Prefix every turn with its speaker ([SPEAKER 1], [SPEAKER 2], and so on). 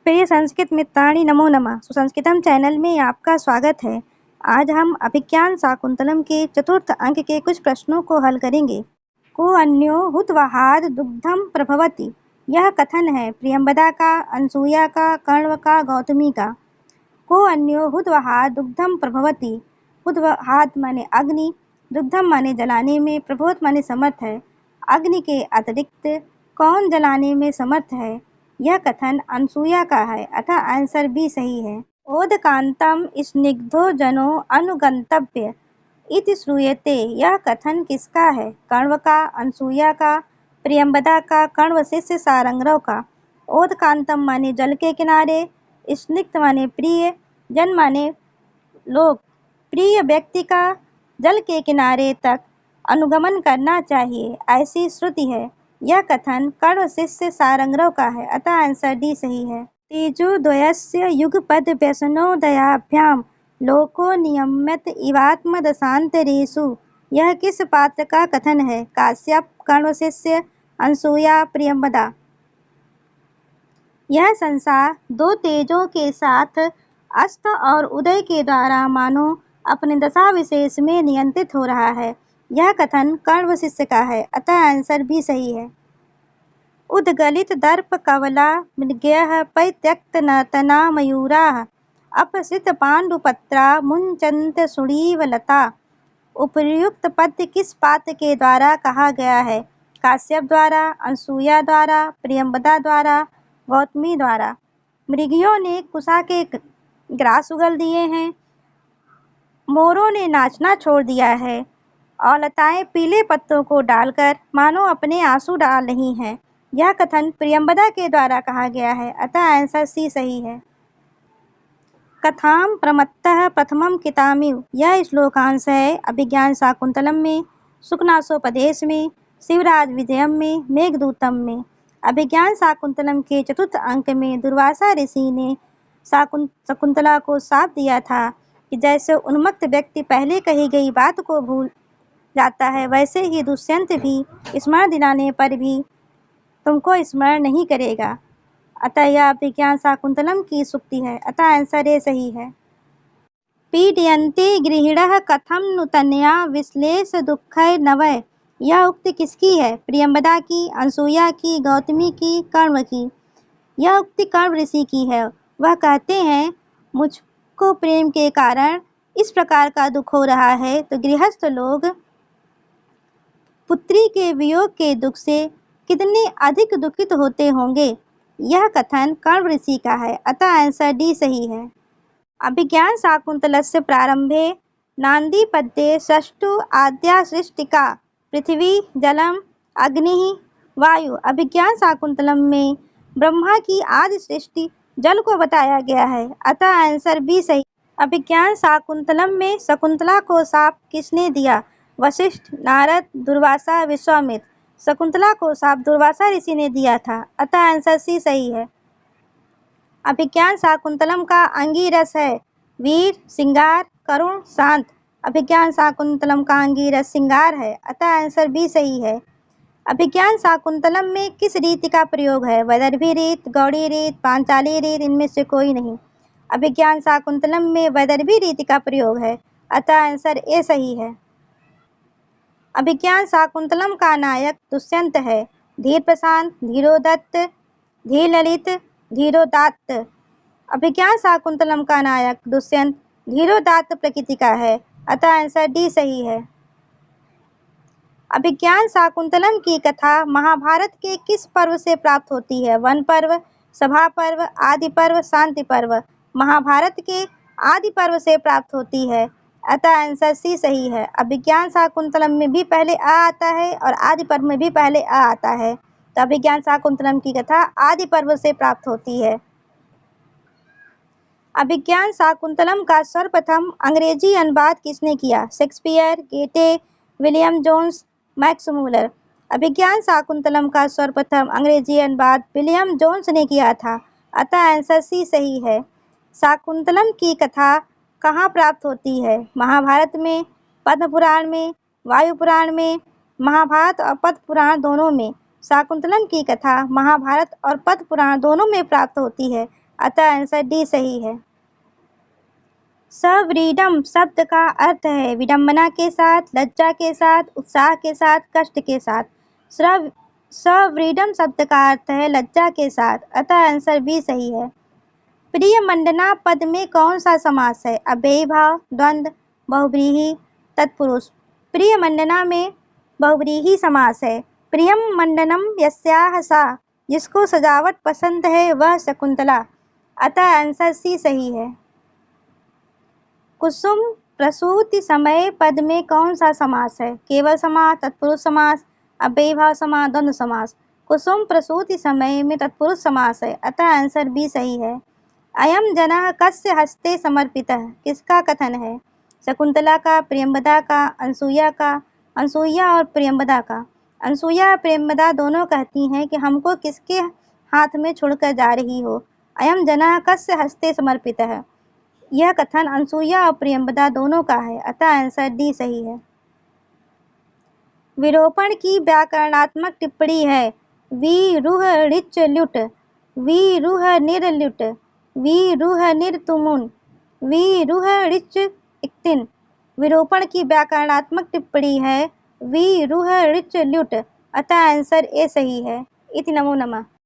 [SPEAKER 1] प्रिय संस्कृत मित्राणि नमो नमः। सुसंस्कृतम चैनल में आपका स्वागत है। आज हम अभिज्ञान शाकुंतलम के चतुर्थ अंक के कुछ प्रश्नों को हल करेंगे। को अन्यो हुतवहाद दुग्धम प्रभवति, यह कथन है प्रियंवदा का, अनसूया का, कण्व का, गौतमी का। को अन्यो हुतवहाद दुग्धम प्रभवति, हुतवहाद माने अग्नि, दुग्धम माने जलाने में, प्रभवत माने समर्थ है। अग्नि के अतिरिक्त कौन जलाने में समर्थ है? यह कथन अनसूया का है, अतः आंसर बी सही है। ओदकांतम स्निग्धो जनो अनुगंतव्य इति श्रूयते, यह कथन किसका है? कण्व का, अनसूया का, प्रियंवदा का, कण्व शिष्य सारंगरव का। ओदकांतम माने जल के किनारे, स्निग्ध माने प्रिय, जन माने लोग। प्रिय व्यक्ति का जल के किनारे तक अनुगमन करना चाहिए, ऐसी श्रुति है। यह कथन कण्व शिष्य सारंगरव का है, अतः आंसर डी सही है। तेजोद्वयस्य युगपद व्यसनोदयाभ्याम लोको नियम्यत इवात्मदशान्तरेषु, यह किस पात्र का कथन है? काश्यप, कण्व शिष्य, अनसूया, प्रियंवदा। यह संसार दो तेजों के साथ अस्त और उदय के द्वारा मानो अपने दशा विशेष में नियंत्रित हो रहा है। यह कथन कण्व शिष्य का है, अतः आंसर भी सही है। उद्गलित दर्प कवला मृगयः परित्यक्त नर्तना मयूराः अपसृत पांडुपत्रा मुंचन्त सुडीव लता। उपर्युक्त पद्य किस पात्र के द्वारा कहा गया है? काश्यप द्वारा, अनसूया द्वारा, प्रियंवदा द्वारा, गौतमी द्वारा। मृगियों ने कुशा के ग्रास उगल दिए हैं, मोरों ने नाचना छोड़ दिया है और लताएं पीले पत्तों को डालकर मानो अपने आंसू डाल रही हैं। यह कथन प्रियंवदा के द्वारा कहा गया है, अतः आंसर सी सही है। कथाम प्रमत्तः प्रथमम कितामिव, यह श्लोकांश है अभिज्ञान शाकुंतलम में, सुकनासोपदेश में, शिवराज विजयम में, मेघदूतम में। अभिज्ञान शाकुंतलम के चतुर्थ अंक में दुर्वासा ऋषि ने शकुंतला को शाप दिया था कि जैसे उन्मत्त व्यक्ति पहले कही गई बात को भूल जाता है, वैसे ही दुष्यंत भी स्मरण दिलाने पर भी तुमको स्मरण नहीं करेगा। अतः यह अभिज्ञान शाकुंतलम की सूक्ति है, अतः आंसर ए सही है। पीडयन्ते गृहिणः कथम नुतनया विश्लेष दुःखैर्नवै, यह उक्ति किसकी है? प्रियंवदा की, अनसूया की, गौतमी की, कण्व की। यह उक्ति कण्व ऋषि की है। वह कहते हैं मुझको प्रेम के कारण इस प्रकार का दुख हो रहा है, तो गृहस्थ लोग पुत्री के वियोग के दुख से कितने अधिक दुखित होते होंगे। यह कथन कण्व ऋषि का है, अतः आंसर डी सही है। अभिज्ञान शाकुंतलस्य प्रारंभे नांदीपद्ये षष्ठु आद्या सृष्टिका पृथ्वी जलम अग्नि वायु। अभिज्ञान शाकुंतलम में ब्रह्मा की आदि सृष्टि जल को बताया गया है, अतः आंसर बी सही। अभिज्ञान शाकुंतलम में शकुंतला को शाप किसने दिया? वशिष्ठ, नारद, दुर्वासा, विश्वामित्र। शकुंतला को शाप दुर्वासा ऋषि ने दिया था, अतः आंसर सी सही है। अभिज्ञान शाकुंतलम का अंगिरस है वीर, सिंगार, करुण, शांत। अभिज्ञान शाकुंतलम का अंगिरस सिंगार है, अतः आंसर बी सही है। अभिज्ञान शाकुंतलम में किस रीति का प्रयोग है? वैदर्भी रीत, गौड़ी रीत, पांचाली रीत, इनमें से कोई नहीं। अभिज्ञान शाकुंतलम में वैदर्भी रीति का प्रयोग है, अतः आंसर ए सही है। अभिज्ञान शाकुंतलम का नायक दुष्यंत है। धीर प्रशांत, धीरोदत्त, धीर ललित, धीरोदात्त। अभिज्ञान शाकुंतलम का नायक दुष्यंत धीरोदात्त प्रकृति का है, अतः आंसर डी सही है। अभिज्ञान शाकुंतलम की कथा महाभारत के किस पर्व से प्राप्त होती है? वन पर्व, सभा पर्व, आदि पर्व, शांति पर्व। महाभारत के आदि पर्व से प्राप्त होती है, अतः आंसर सी सही है। अभिज्ञान शाकुंतलम में भी पहले आ आता है और आदि पर्व में भी पहले आ आता है, तो अभिज्ञान शाकुंतलम की कथा आदि पर्व से प्राप्त होती है। अभिज्ञान शाकुंतलम का सर्वप्रथम अंग्रेजी अनुवाद किसने किया? शेक्सपियर, गेटे, विलियम जोन्स, मैक्स मूलर। अभिज्ञान शाकुंतलम का सर्वप्रथम अंग्रेजी अनुवाद विलियम जोन्स ने किया था, अतः आंसर सी सही है। शाकुंतलम की कथा कहाँ प्राप्त होती है? महाभारत में, पद्म पुराण में, वायु पुराण में। महाभारत और पद्म पुराण दोनों में। शाकुंतलम की कथा महाभारत और पद्म पुराण दोनों में प्राप्त होती है, अतः आंसर डी सही है। सव्रीडम शब्द का अर्थ है विडंबना के साथ, लज्जा के साथ, उत्साह के साथ, कष्ट के साथ। सव्रीडम शब्द का अर्थ है लज्जा के साथ, अतः आंसर बी सही है। प्रियमंडना पद में कौन सा समास है? अव्ययी भाव, द्वंद्व, बहुव्रीहि, तत्पुरुष। प्रियमंडना में बहुव्रीहि समास है। प्रियम मंडनम यस्याह सा, जिसको सजावट पसंद है वह शकुंतला, अतः आंसर सी सही है। कुसुम प्रसूति समय पद में कौन सा समास है? केवल समास, तत्पुरुष समास, अव्ययी भाव समास, द्वंद्व समास। कुसुम प्रसूति समय में तत्पुरुष समास है, अतः आंसर बी सही है। अयम जनः कस्य हस्ते समर्पितः, किसका कथन है? शकुंतला का, प्रियंवदा का, अनसुईया का। अनसुईया और प्रियंवदा का। अनसुईया और प्रियंवदा दोनों कहती हैं कि हमको किसके हाथ में छोड़कर जा रही हो। अयम जनः कस्य हस्ते समर्पितः, यह कथन अनसुईया और प्रियंवदा दोनों का है, अतः आंसर डी सही है। विलोपन की व्याकरणात्मक टिप्पणी है विरूह ऋच ल्युट, विरूह निर ल्युट, विरूह निर तुमुन, विरूह ऋच इक्तिन। विलोपन की व्याकरणात्मक टिप्पणी है विरूह ऋच ल्युट, अतः आंसर ए सही है। इति नमो नमः।